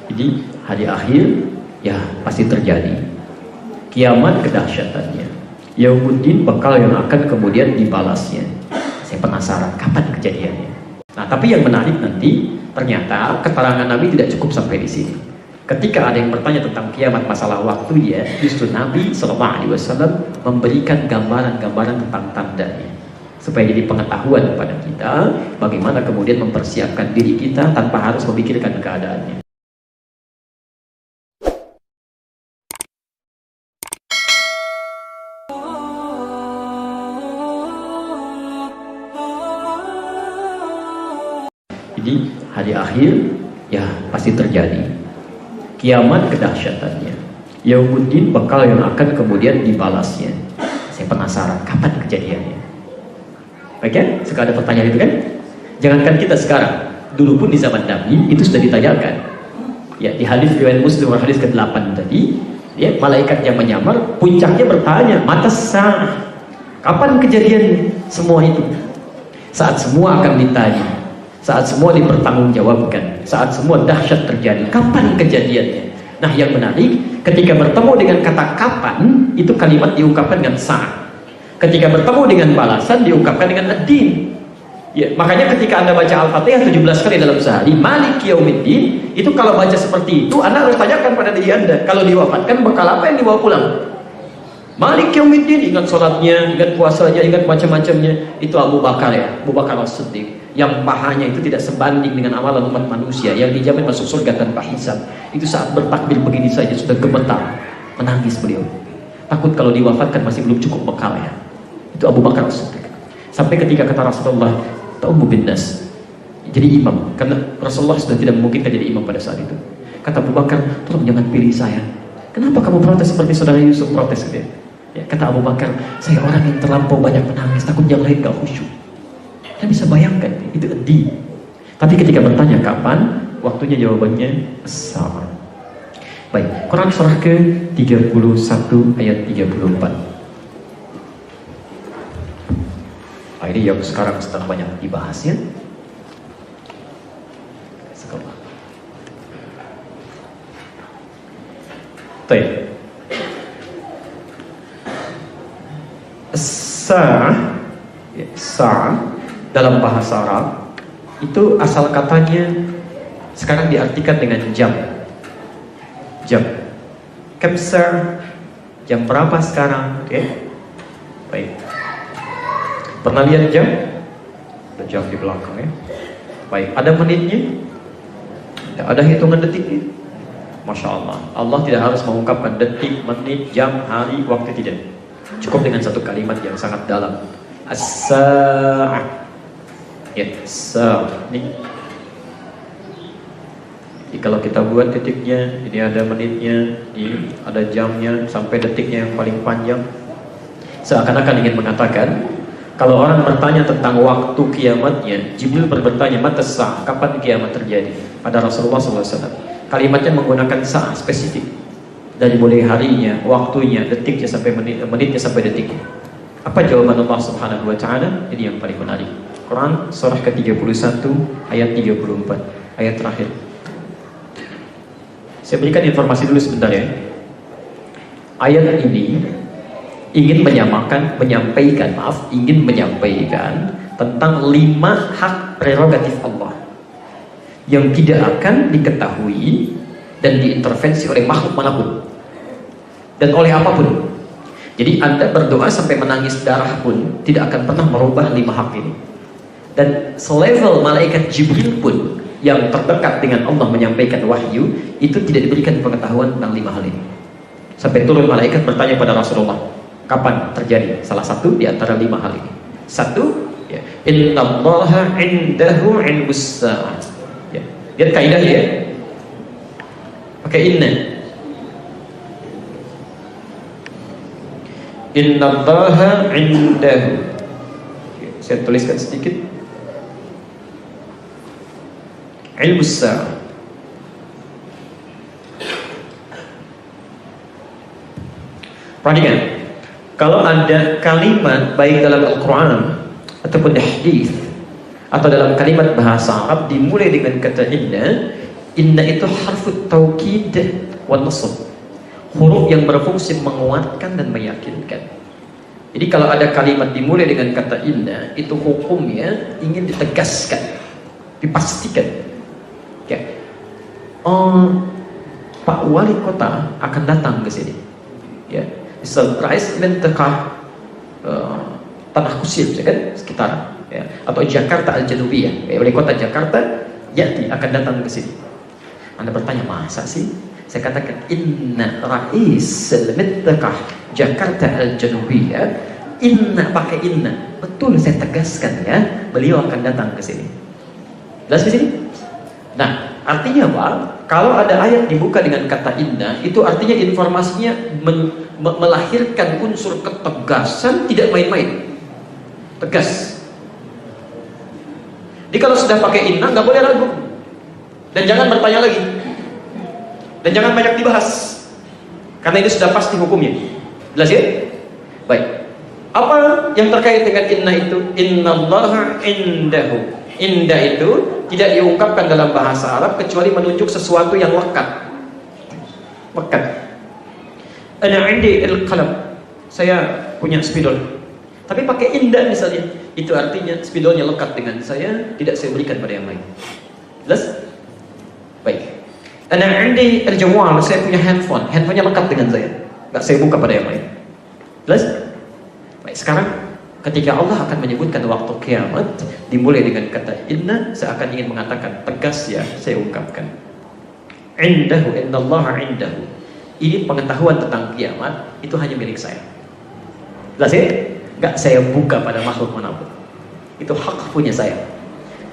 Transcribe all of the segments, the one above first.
Jadi hari akhir ya pasti terjadi. Kiamat kedahsyatannya. Yaumuddin bekal yang akan kemudian dibalasnya. Saya penasaran kapan kejadiannya. Nah, tapi yang menarik nanti ternyata keterangan Nabi tidak cukup sampai di sini. Ketika ada yang bertanya tentang kiamat masalah waktu ya, justru Nabi SAW memberikan gambaran-gambaran tentang tandanya. Supaya jadi pengetahuan kepada kita bagaimana kemudian mempersiapkan diri kita tanpa harus memikirkan keadaannya. Jadi hari akhir ya pasti terjadi. Kiamat kedahsyatannya. Yaumuddin bekal yang akan kemudian dibalasnya. Saya penasaran kapan kejadiannya. Baik ya, suka ada pertanyaan itu kan? Jangankan kita sekarang, dulu pun di zaman Nabi itu sudah ditanyakan. Ya, di hadis riwayat Muslim hadis ke-8 tadi, ya, malaikat yang menyamar puncaknya bertanya, mata sah. Kapan kejadian semua itu? Saat semua akan ditanya. Saat semua dipertanggungjawabkan, saat semua dahsyat terjadi, kapan kejadiannya? Nah, yang menarik, ketika bertemu dengan kata kapan, itu kalimat diungkapkan dengan saat. Ketika bertemu dengan balasan, diungkapkan dengan ad-din. Ya, makanya ketika Anda baca Al-Fatihah 17 kali dalam sehari, Malik Yaumiddin, itu kalau baca seperti itu, Anda harus tanyakan pada diri Anda, kalau diwafatkan, bekal apa yang dibawa pulang? Malik Yaumiddin, ingat sholatnya, ingat puasanya, ingat macam-macamnya. Itu Abu Bakar ya, Abu Bakar As-Siddiq. Yang pahanya itu tidak sebanding dengan amalan umat manusia, yang dijamin masuk surga tanpa hisab. Itu saat bertakbir begini saja sudah gemetar, menangis beliau. Takut kalau diwafatkan masih belum cukup bekal ya. Itu Abu Bakar As-Siddiq. Sampai ketika kata Rasulullah, ta'ummu bin nas, jadi imam, karena Rasulullah sudah tidak memungkinkan jadi imam pada saat itu. Kata Abu Bakar, tolong jangan pilih saya. Kenapa kamu protes seperti saudara Yusuf protes gitu ya? Ya, kata Abu Bakar, saya orang yang terlampau banyak menangis, takut yang lain gak khusyuk. Kita bisa bayangkan, itu di. Tapi ketika bertanya kapan, waktunya jawabannya sama. Baik, Quran surah ke-31 ayat 34. Nah, ini yang sekarang sedang banyak dibahas ya. Sekarang. Baik. Sa'ah dalam bahasa Arab itu asal katanya sekarang diartikan dengan jam. Jam. Kamsa, jam berapa sekarang? Oke. Baik. Pernah lihat jam? Ada jam di belakang ya. Baik, ada menitnya? Ada hitungan detiknya? Masya Allah. Allah tidak harus mengungkapkan detik, menit, jam, hari, waktu, tidak. Cukup dengan satu kalimat yang sangat dalam. As-sa'ah. Ya, ini. Jadi kalau kita buat titiknya, ini ada menitnya, ini ada jamnya, sampai detiknya yang paling panjang. Seakan-akan ingin mengatakan, kalau orang bertanya tentang waktu kiamatnya, Jibril bertanya, mata sa'ah, kapan kiamat terjadi? Pada Rasulullah SAW. Kalimatnya menggunakan sa'ah spesifik. Dari mulai harinya, waktunya, detiknya sampai menitnya sampai detiknya. Apa jawaban Allah Subhanahu wa taala? Ini yang paling menarik. Quran surah ke-31 ayat 34, ayat terakhir. Saya berikan informasi dulu sebentar ya. Ayat ini ingin menyampaikan tentang 5 hak prerogatif Allah yang tidak akan diketahui dan diintervensi oleh makhluk manapun dan oleh apapun. Jadi Anda berdoa sampai menangis darah pun tidak akan pernah merubah 5 hak ini. Dan selevel malaikat Jibril pun yang terdekat dengan Allah menyampaikan wahyu itu tidak diberikan pengetahuan tentang 5 hal ini. Sampai turun malaikat bertanya pada Rasulullah, kapan terjadi salah satu di antara 5 hal ini? Satu, ya, innallaha indahu ilmus sa'ah. Ya, lihat kaidahnya ya. Pakai inna. Innallaha indahu. Saya tuliskan sedikit. Ilmus sa'ah. Perhatikan, kalau ada kalimat baik dalam Al-Quran ataupun hadis atau dalam kalimat bahasa Arab dimulai dengan kata inna, Inna itu harfut taukid wa nasab, huruf yang berfungsi menguatkan dan meyakinkan. Jadi kalau ada kalimat dimulai dengan kata inna, itu hukumnya ingin ditegaskan, dipastikan. Ya. Pak Wali Kota akan datang ke sini. Ya. Surprise mentekah Tanah Kusir, kan, sekitar. Ya. Atau Jakarta Al-Janubiyah. Ya, Wali Kota Jakarta akan datang ke sini. Anda bertanya, masa sih? Saya katakan, inna rais al-mintakah Jakarta Al-Janubiyah, inna pakai inna. Betul, saya tegaskan ya, beliau akan datang ke sini. Jelas di sini? Nah, artinya apa? Kalau ada ayat dibuka dengan kata inna, itu artinya informasinya melahirkan unsur ketegasan, tidak main-main. Tegas. Jadi kalau sudah pakai inna, nggak boleh ragu. Dan jangan bertanya lagi. Dan jangan banyak dibahas. Karena itu sudah pasti hukumnya. Jelas ya? Baik. Apa yang terkait dengan inna itu? Innallaha indahu. Indah itu tidak diungkapkan dalam bahasa Arab kecuali menunjuk sesuatu yang lekat. Lekat. Ana indi al-qalam. Saya punya spidol. Tapi pakai indah misalnya. Itu artinya spidolnya lekat dengan saya, tidak saya berikan pada yang lain. Jelas? Baik. Ana indi al-jawal, saya punya handphone. Handphonenya lekat dengan saya. Enggak saya buka pada yang lain. Jelas? Baik, sekarang ketika Allah akan menyebutkan waktu kiamat dimulai dengan kata inna, saya akan ingin mengatakan tegas ya, saya ungkapkan. Indahu, innallaha indahu. Ini pengetahuan tentang kiamat itu hanya milik saya. Jelas ya? Enggak saya buka pada makhluk manapun. Itu hak punya saya.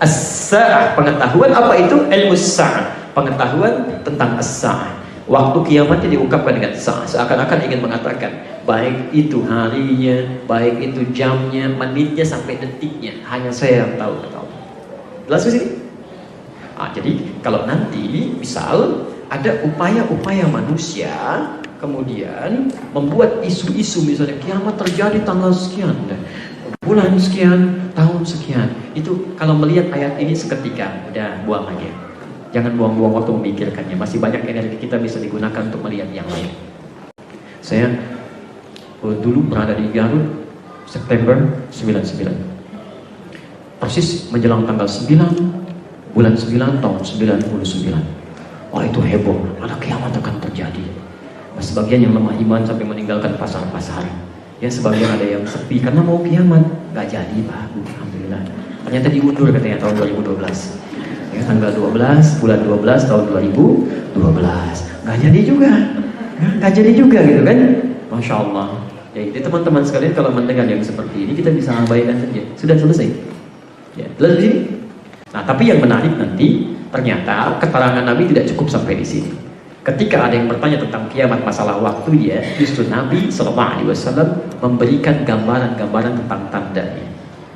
As-sa'ah, pengetahuan apa itu? Ilmu sa'ah, pengetahuan tentang as-sa'ah. Waktu kiamatnya diungkapkan dengan sa'ah, seakan-akan ingin mengatakan baik itu harinya, baik itu jamnya, menitnya sampai detiknya, hanya saya yang tahu. Jelas sih? Jadi kalau nanti misal ada upaya-upaya manusia kemudian membuat isu-isu, misalnya kiamat terjadi tanggal sekian, bulan sekian, tahun sekian, itu kalau melihat ayat ini seketika udah buang aja. Jangan buang-buang waktu memikirkannya. Masih banyak energi kita bisa digunakan untuk melihat yang lain. Saya dulu berada di Garut September 99. Persis menjelang tanggal 9 bulan 9 tahun 99. Wah, itu heboh. Ada kiamat akan terjadi. Sebagian yang lemah iman sampai meninggalkan pasar-pasar. Ya, sebagian ada yang sepi karena mau kiamat. Gak jadi, Pak. Alhamdulillah. Ternyata diundur katanya tahun 2012. Ya, tanggal 12 bulan 12 tahun 2012. Nggak jadi juga. Nggak jadi juga gitu kan. Masya Allah. Jadi teman-teman sekalian, kalau mendengar yang seperti ini kita bisa abaikan saja. Sudah selesai. Ya, jelas di sini. Nah, tapi yang menarik nanti ternyata keterangan Nabi tidak cukup sampai di sini. Ketika ada yang bertanya tentang kiamat, masalah waktu, ya, justru Nabi SAW memberikan gambaran-gambaran tentang tandanya,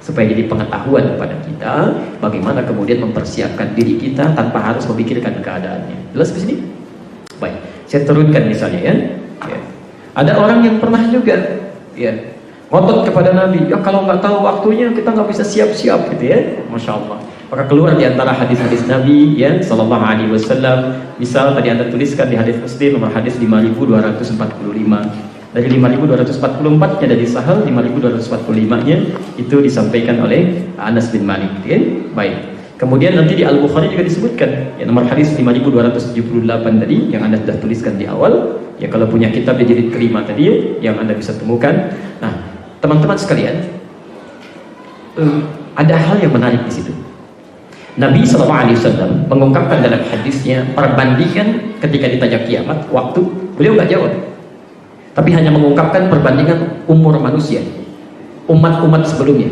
supaya jadi pengetahuan kepada kita bagaimana kemudian mempersiapkan diri kita tanpa harus memikirkan keadaannya. Jelas di sini? Baik, saya turunkan misalnya ya. Ada orang yang pernah juga ya ngotot kepada Nabi, ya kalau nggak tahu waktunya kita nggak bisa siap-siap gitu ya. Masya Allah. Maka keluar di antara hadis-hadis Nabi ya Sallallahu Alaihi Wasallam. Misal tadi Anda tuliskan di hadis Muslim nomor hadis 5245. Dari 5244-nya dari Sahal, 5245-nya itu disampaikan oleh Anas bin Malik. Ya? Baik. Kemudian nanti di Al-Bukhari juga disebutkan ya, nomor hadis 5278 tadi yang Anda sudah tuliskan di awal. Ya, kalau punya kitab di jilid kelima tadi ya, yang Anda bisa temukan. Nah, teman-teman sekalian, ada hal yang menarik di situ. Nabi SAW mengungkapkan dalam hadisnya perbandingan ketika ditanya kiamat waktu, beliau nggak jawab. Tapi hanya mengungkapkan perbandingan umur manusia, umat-umat sebelumnya.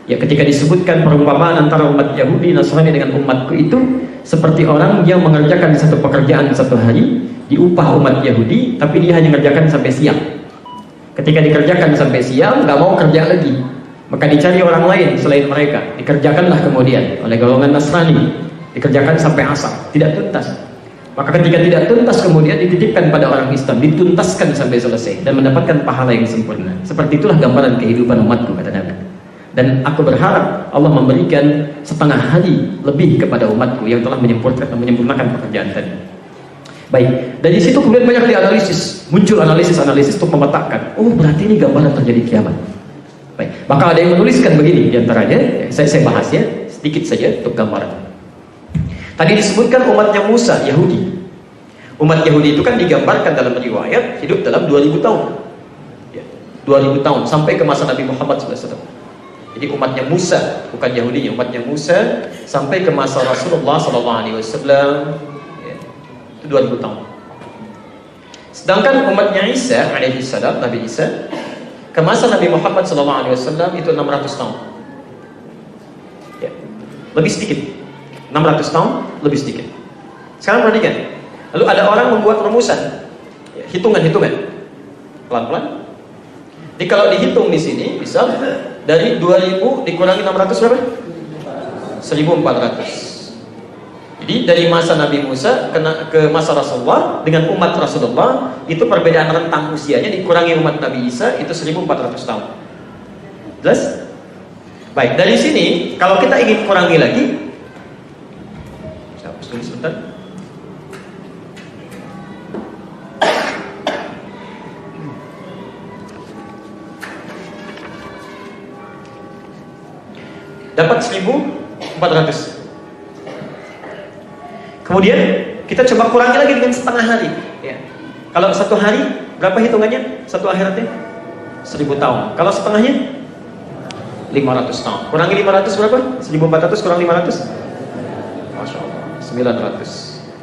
Ya, ketika disebutkan perumpamaan antara umat Yahudi Nasrani dengan umatku itu seperti orang yang mengerjakan satu pekerjaan satu hari, diupah umat Yahudi, tapi dia hanya mengerjakan sampai siang. Ketika dikerjakan sampai siang, nggak mau kerja lagi, maka dicari orang lain selain mereka, dikerjakanlah kemudian oleh golongan Nasrani, dikerjakan sampai asar, tidak tuntas. Maka ketika tidak tuntas kemudian dititipkan pada orang Islam, dituntaskan sampai selesai dan mendapatkan pahala yang sempurna. Seperti itulah gambaran kehidupan umatku, kata Nabi. Dan aku berharap Allah memberikan setengah hari lebih kepada umatku yang telah menyempurnakan pekerjaan tadi. Baik, dari situ kemudian banyak dianalisis, muncul analisis untuk memetakan, oh berarti ini gambaran terjadi kiamat. Baik, maka ada yang menuliskan begini diantaranya, saya bahas ya, sedikit saja untuk gambaran. Tadi disebutkan umatnya Musa, Yahudi. Umat Yahudi itu kan digambarkan dalam riwayat hidup dalam 2000 tahun. 2000 tahun sampai ke masa Nabi Muhammad SAW. Jadi umatnya Musa, bukan Yahudi, umatnya Musa sampai ke masa Rasulullah SAW, itu 2000 tahun. Sedangkan umatnya Isa alaihissalam, Nabi Isa, ke masa Nabi Muhammad SAW itu 600 tahun. Ya, lebih sedikit. 600 tahun lebih sedikit. Sekarang perhatikan. Lalu ada orang membuat rumusan, hitungan-hitungan, pelan-pelan. Jadi kalau dihitung di sini, bisa dari 2000 dikurangi 600 berapa? 1400. Jadi dari masa Nabi Musa ke masa Rasulullah dengan umat Rasulullah itu perbedaan rentang usianya dikurangi umat Nabi Isa itu 1400 tahun. Jelas? Baik, dari sini kalau kita ingin kurangi lagi, saya hapus dulu sebentar. Dapat 1400. Kemudian kita coba kurangi lagi dengan setengah hari ya. Kalau satu hari berapa hitungannya? Satu akhiratnya 1000 tahun. Kalau setengahnya 500 tahun. Kurangi 500 berapa? 1400 kurang 500, Masya Allah, 900.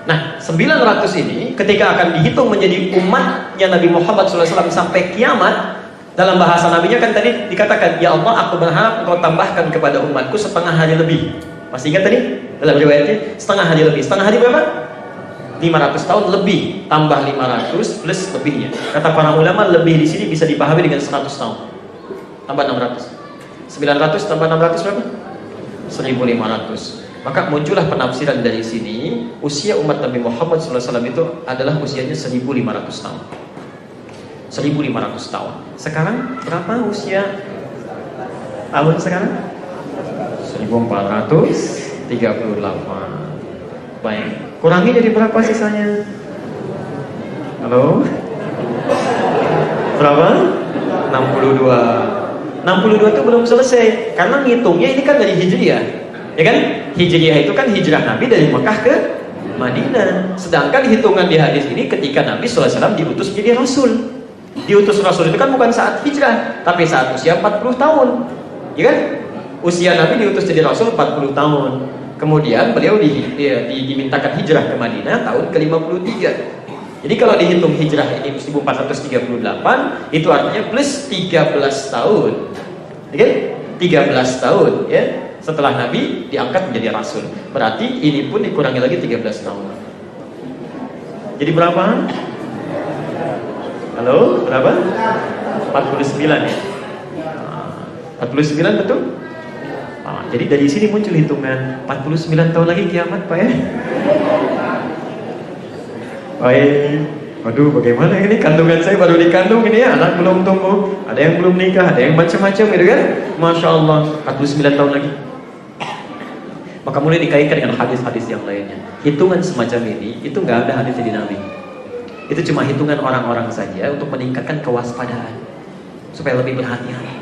Nah 900 ini ketika akan dihitung menjadi umatnya Nabi Muhammad SAW sampai kiamat, dalam bahasa nabinya kan tadi dikatakan, ya Allah aku berharap engkau tambahkan kepada umatku setengah hari lebih. Masih ingat tadi? Dalam riwayatnya setengah hari lebih. Setengah hari berapa? 500 tahun lebih. Tambah 500 plus lebihnya. Kata para ulama lebih di sini bisa dipahami dengan 100 tahun. Tambah 600. 900 tambah 600 berapa? 1500. Maka muncullah penafsiran dari sini, usia umat Nabi Muhammad SAW itu adalah usianya 1500 tahun. 1500 tahun. Sekarang berapa usia tahun sekarang? 1438. Baik, kurangi jadi berapa sisanya? Halo? Berapa? 62. 62 itu belum selesai karena ngitungnya ini kan dari Hijriah. Ya kan? Hijriah itu kan hijrah Nabi dari Mekah ke Madinah. Sedangkan hitungan di hadis ini ketika Nabi SAW diutus menjadi Rasul. Diutus Rasul itu kan bukan saat hijrah, tapi saat usia 40 tahun. Ya kan? Usia Nabi diutus jadi Rasul 40 tahun. Kemudian beliau dimintakan hijrah ke Madinah tahun ke-53. Jadi kalau dihitung hijrah ini 1438, itu artinya plus 13 tahun. Ya kan? 13 tahun ya. Setelah Nabi diangkat menjadi Rasul. Berarti ini pun dikurangi lagi 13 tahun. Jadi berapa? Halo, berapa? 49 ya? 49 betul? Jadi dari sini muncul hitungan 49 tahun lagi kiamat Pak ya? Baik. Waduh, bagaimana ini? Kandungan saya baru dikandung ini ya, anak belum tumbuh, ada yang belum nikah, ada yang macam-macam gitu kan? Masya Allah, 49 tahun lagi. Maka mulai dikaitkan dengan hadis-hadis yang lainnya. Hitungan semacam ini, itu nggak ada hadis di Nabi. Itu cuma hitungan orang-orang saja untuk meningkatkan kewaspadaan supaya lebih berhati-hati.